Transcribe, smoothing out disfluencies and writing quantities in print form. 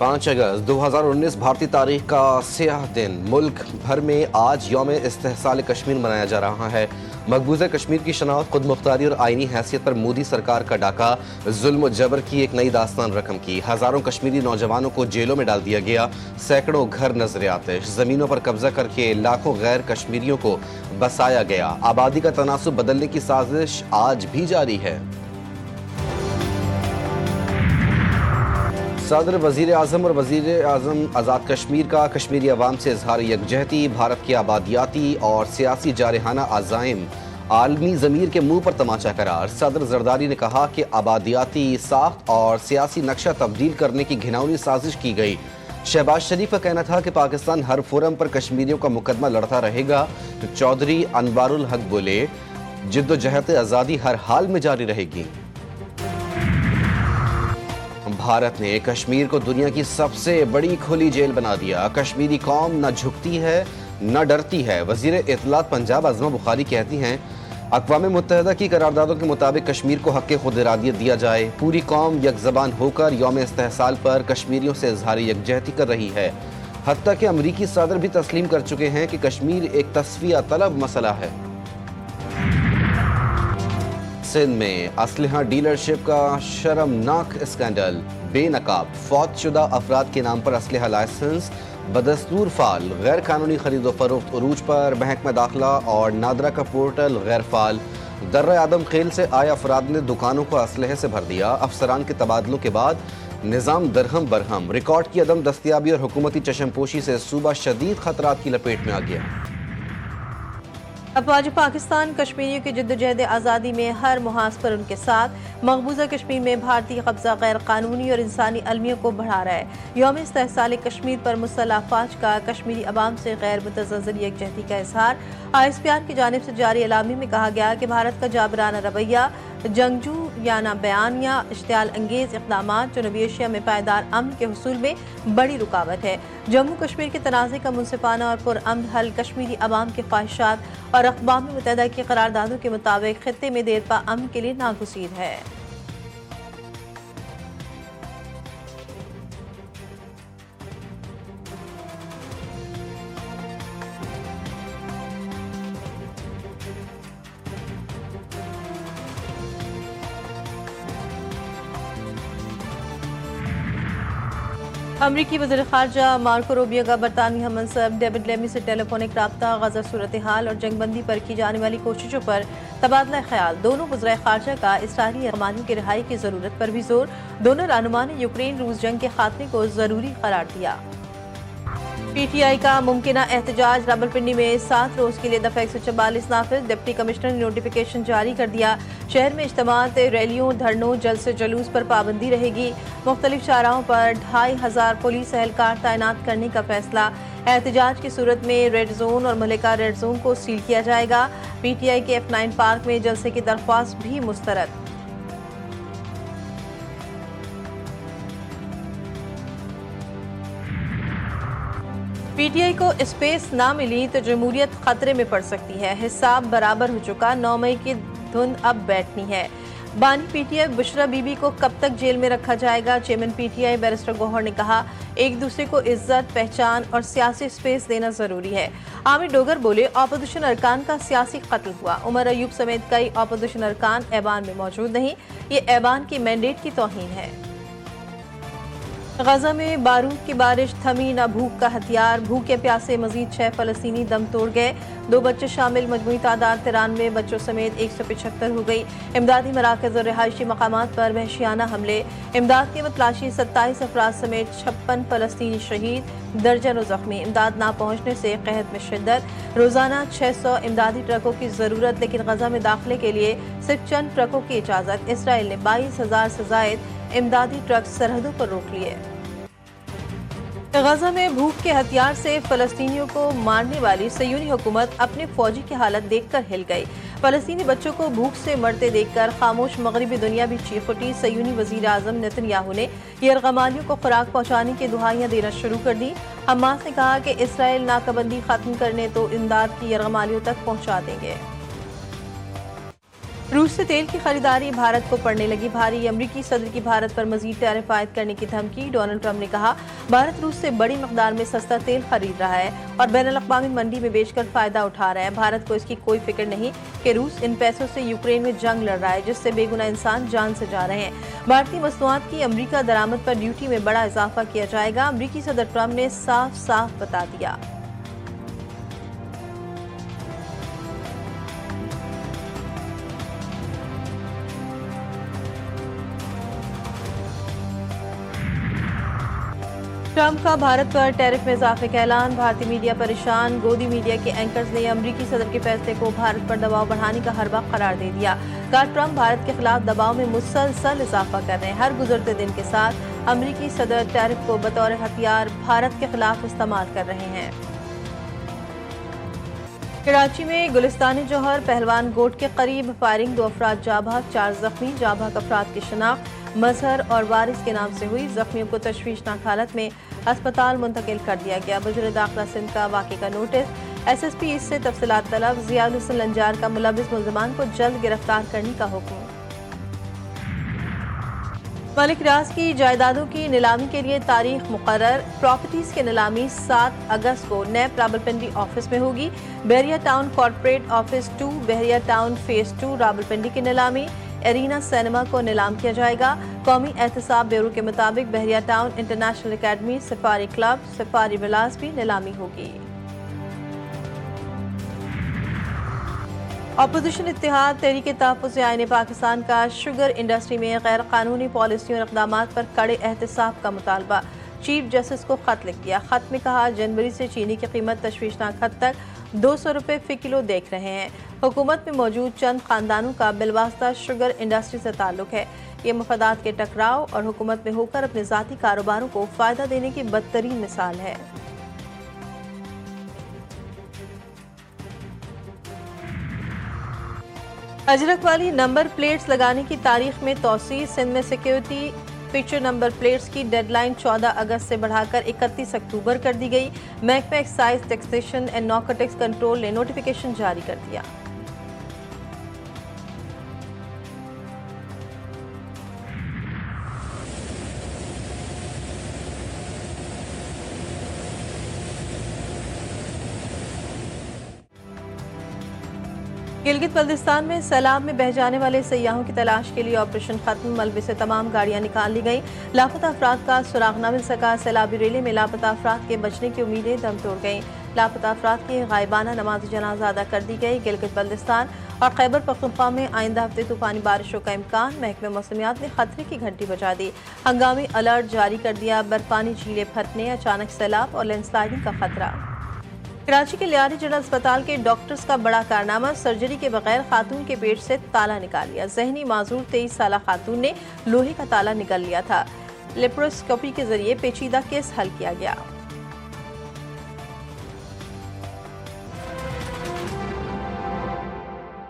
5 अगस्त 2019 भारतीय तारीख का स्याह दिन। मुल्क भर में आज यौम इस्तेहसाल कश्मीर मनाया जा रहा है। मकबूजा कश्मीर की शनाख्त, खुद मुख्तारी और आईनी हैसियत पर मोदी सरकार का डाका, जुल्म जबर की एक नई दास्तान रकम की। हज़ारों कश्मीरी नौजवानों को जेलों में डाल दिया गया, सैकड़ों घर नजर आते, ज़मीनों पर कब्जा करके लाखों गैर कश्मीरियों को बसाया गया। आबादी का तनासुब बदलने की साजिश आज भी जारी है। सदर, वज़ीर आज़म और वज़ीर आज़म आज़ाद कश्मीर का कश्मीरी अवाम से इजहार यकजहती, भारत के आबादियाती और सियासी जारहाना अज़ाइम आलमी ज़मीर के मुंह पर तमाचा करार। सदर जरदारी ने कहा कि आबादियाती साख्त और सियासी नक्शा तब्दील करने की घिनौनी साजिश की गई। शहबाज शरीफ का कहना था कि पाकिस्तान हर फोरम पर कश्मीरियों का मुकदमा लड़ता रहेगा। चौधरी अनवारुल हक बोले, जिद्दोजहद आज़ादी हर हाल में जारी रहेगी। भारत ने कश्मीर को दुनिया की सबसे बड़ी खुली जेल बना दिया। कश्मीरी कौम न झुकती है न डरती है। वज़ीर इत्तलात पंजाब आज़मा बुखारी कहती हैं, अक़वाम मुत्तहिदा की करारदादों के मुताबिक कश्मीर को हक़ खुद इरादियत दिया जाए। पूरी कौम यकज़बान होकर यौम इस्तेहसाल पर कश्मीरियों से इज़हार यकजहती कर रही है। हत्ता कि अमरीकी सदर भी तस्लीम कर चुके हैं कि कश्मीर एक तस्फिया तलब मसला है। सिंध में असलहा डीलरशिप का शर्मनाक स्कैंडल। बेनकाब फौतशुदा अफराद के नाम पर असलहा लाइसेंस बदस्तूर फाल। गैर कानूनी खरीदो फरोख्त उरूज पर महकमा दाखिला और नादरा का पोर्टल गैर फाल। दर्रा आदम खेल से आए अफराद ने दुकानों को असलहे से भर दिया। अफसरान के तबादलों के बाद निज़ाम दरहम बरहम। रिकॉर्ड की अदम दस्तियाबी और हुकूमती चशमपोशी से सूबा शदीद खतरात की लपेट में आ गया। अफवाज पाकिस्तान कश्मीरियों की जिद्दोजहद आज़ादी में हर मुहाज पर उनके साथ। मकबूजा कश्मीर में भारतीय कब्जा गैर कानूनी और इंसानी अलमियों को बढ़ा रहा है। यौम इस्तेहसाल कश्मीर पर मुसल्लह अफवाज का कश्मीरी अवाम से गैर मुतज़ल्ज़ल यकजहती का इज़हार। ISPR की जानिब से जारी एलामी में कहा गया कि भारत का जाबराना रवैया, जंगजू याना बयान या इश्तियाल अंगेज इक़दामात जनूबी एशिया में पायदार अमन के हुसूल में बड़ी रुकावट है। जम्मू कश्मीर के तनाज़े का मुनसिफाना और पुरअमन हल कश्मीरी अवाम के ख्वाहिशात और अक़वाम मुत्तहिदा की करारदादों के मुताबिक खित्ते में देरपा अमन के लिए नागुज़ीर है। अमरीकी वज़ीर ख़ारजा मार्को रूबियो का बरतानिया मनसब डेविड लेमी से टेलीफोनिक राब्ता, गज़ा सूरत हाल और जंगबंदी पर की जाने वाली कोशिशों पर तबादला ख्याल। दोनों वज़राए ख़ारजा का इसराइली यरमानियों की रिहाई की ज़रूरत पर भी जोर। दोनों रहनुमा ने यूक्रेन रूस जंग के खात्मे को ज़रूरी करार दिया। PTI का मुमकिना एहतजाज। रावलपिंडी में 7 रोज़ के लिए दफ़ा 144 नाफिज। डिप्टी कमिश्नर ने नोटिफिकेशन जारी कर दिया। शहर में इज्तिमात, रैलियों, धरनों, जलसे जुलूस पर पाबंदी रहेगी। मुख्तलिफ शाहराहों पर 2500 पुलिस एहलकार तैनात करने का फैसला। एहतजाज की सूरत में रेड जोन और मलिका रेड जोन को सील किया जाएगा। PTI के F9 पार्क में जलसे की दरख्वास्त भी मुस्तरद। PTI को स्पेस ना मिली तो जमहूरियत खतरे में पड़ सकती है। हिसाब बराबर हो चुका, 9 मई की धुन अब बैठनी है। बानी PTI बुशरा बीबी को कब तक जेल में रखा जाएगा? चेयरमैन PTI बैरिस्टर गौहर ने कहा, एक दूसरे को इज्जत, पहचान और सियासी स्पेस देना जरूरी है। आमिर डोगर बोले, ऑपोजिशन अरकान का सियासी कत्ल हुआ। उमर अयूब समेत कई ऑपोजिशन अरकान ऐवान में मौजूद नहीं। ये ऐवान की मैंडेट की तौहीन है। गजा में बारूद की बारिश थमी न भूख का हथियार। भूखे प्यासे मजीद 6 फलस्तीनी दम तोड़ गए। 2 बच्चे शामिल मजमूई तादाद 93 बच्चों समेत 175 हो गई। इमदादी मराकज़ और रिहायशी मकामात पर वहशियाना हमले। इमदाद की तलाशी 27 अफराद समेत 56 फलस्तीनी शहीद, दर्जनों जख्मी। इमदाद ना पहुँचने से कहत में शिद्दत। रोजाना 600 इमदादी ट्रकों की जरूरत, लेकिन गजा में दाखिले के लिए सिर्फ चंद ट्रकों की इजाजत। इसराइल ने 22,000 से जायद इमदादी ट्रक सरहदों पर रोक लिए। गजा में भूख के हथियार से फलस्तीनियों को मारने वाली सयूनी हुकूमत अपने फौजी की हालत देखकर हिल गई। फलस्तीनी बच्चों को भूख से मरते देखकर खामोश मगरबी दुनिया भी चीख उठी। सयूनी वजीर आजम नेतन्याहू ने यरगमालियों को खुराक पहुँचाने की दुहाइयाँ देना शुरू कर दी। हमास ने कहा कि इसराइल नाकाबंदी खत्म करने तो इमदाद की यरगमालियों तक पहुँचा देंगे। रूस से तेल की खरीदारी भारत को पड़ने लगी भारी। अमरीकी सदर की भारत पर मजीद टैरिफ आयद करने की धमकी। डोनाल्ड ट्रंप ने कहा भारत रूस से बड़ी मकदार में सस्ता तेल खरीद रहा है और बैनुल-अक़वामी मंडी में बेचकर फायदा उठा रहा है। भारत को इसकी कोई फिक्र नहीं कि रूस इन पैसों से यूक्रेन में जंग लड़ रहा है जिससे बेगुनाह इंसान जान से जा रहे हैं। भारतीय मसनूआत की अमरीका दरामद पर ड्यूटी में बड़ा इजाफा किया जाएगा। अमरीकी सदर ट्रंप ने साफ साफ बता दिया। ट्रंप का भारत पर टैरिफ में इजाफे का ऐलान। भारतीय मीडिया परेशान। गोदी मीडिया के एंकर्स ने अमरीकी सदर के फैसले को भारत पर दबाव बढ़ाने का हरबा करार दे दिया। कहा ट्रंप भारत के खिलाफ दबाव में मुसलसल इजाफा कर रहे हैं। हर गुजरते दिन के साथ अमरीकी सदर टैरिफ को बतौर हथियार भारत के खिलाफ इस्तेमाल कर रहे हैं। कराची में गुलिस्तान जौहर पहलवान गोट के करीब फायरिंग, 2 अफराद जाँ बहक, 4 जख्मी। जाँ बहक अफराद की शनाख्त मजहर और वारिस के नाम से हुई। जख्मियों को तशवीशनाक हालत में अस्पताल मुंतकिल कर दिया गया। वज़ीर दाखिला सिंध का वाक़े का नोटिस। SSP इससे तफसीलात तलब। ज़ियाउल हुसैन लंजार का मुलविस मुल्ज़िमान को जल्द गिरफ्तार करने का हुक्म। मलिक रियाज की जायदादों की नीलामी के लिए तारीख मुकर्रर। प्रॉपर्टीज की नीलामी 7 अगस्त को नैब रावलपिंडी ऑफिस में होगी। बहरिया टाउन कॉर्पोरेट ऑफिस 2, बहरिया टाउन फेज 2 रावलपिंडी की नीलामी। एरिना सिनेमा को नीलाम किया जाएगा। कौमी एहतसाब ब्यूरो के मुताबिक Bahria town international academy, safari club, safari villas भी नीलामी होगी। अपोजिशन इत्तेहाद तहरीक तहफ़्फ़ुज़ आईन पाकिस्तान का शुगर इंडस्ट्री में गैर कानूनी पॉलिसियों और इक़दामात पर कड़े एहतसाब का मुतालबा। चीफ जस्टिस को खत लिख दिया। खत में कहा जनवरी से चीनी की कीमत तशवीशनाक हद तक 200 रुपये फ़ी किलो देख रहे हैं। हुकूमत में मौजूद चंद खानदानों का बिलवास्ता शुगर इंडस्ट्री से ताल्लुक है। ये मफादात के टकराव और हुकूमत में होकर अपने ज़ाती कारोबारों को फ़ायदा देने की बदतरीन मिसाल है। अजरक वाली नंबर प्लेट्स लगाने की तारीख में तौसीह। सिंध में सिक्योरिटी फीचर नंबर प्लेट्स की डेडलाइन 14 अगस्त से बढ़ाकर 31 अक्टूबर कर दी गई। महकमा excise, taxation and narcotics control ने नोटिफिकेशन जारी कर दिया। गिलगित बल्तिस्तान में सैलाब में बह जाने वाले सयाहों की तलाश के लिए ऑपरेशन खत्म। मलबे से तमाम गाड़ियां निकाल ली गईं। लापता अफराद का सुराग न मिल सका। सैलाबी रैली में लापता अफराद के बचने की उम्मीदें दम तोड़ गईं। लापता अफराद की गायबाना नमाज जनाजा अदा कर दी गई। गिलगित बल्तिस्तान और खैबर पख्तूनख्वा में आइंदा हफ्ते तूफानी बारिशों का इम्कान। महकमे मौसमियात ने खतरे की घंटी बजा दी। हंगामी अलर्ट जारी कर दिया। बर्फानी झीलें फटने, अचानक सैलाब और लैंडस्लाइडिंग का खतरा। कराची के लियारी जनरल अस्पताल के डॉक्टर्स का बड़ा कारनामा। सर्जरी के बगैर खातून के पेट से ताला निकाल लिया। जहनी माजूर 23 साला खातून ने लोहे का ताला निकाल लिया था। लेप्रोस्कोपी के जरिए पेचीदा केस हल किया गया।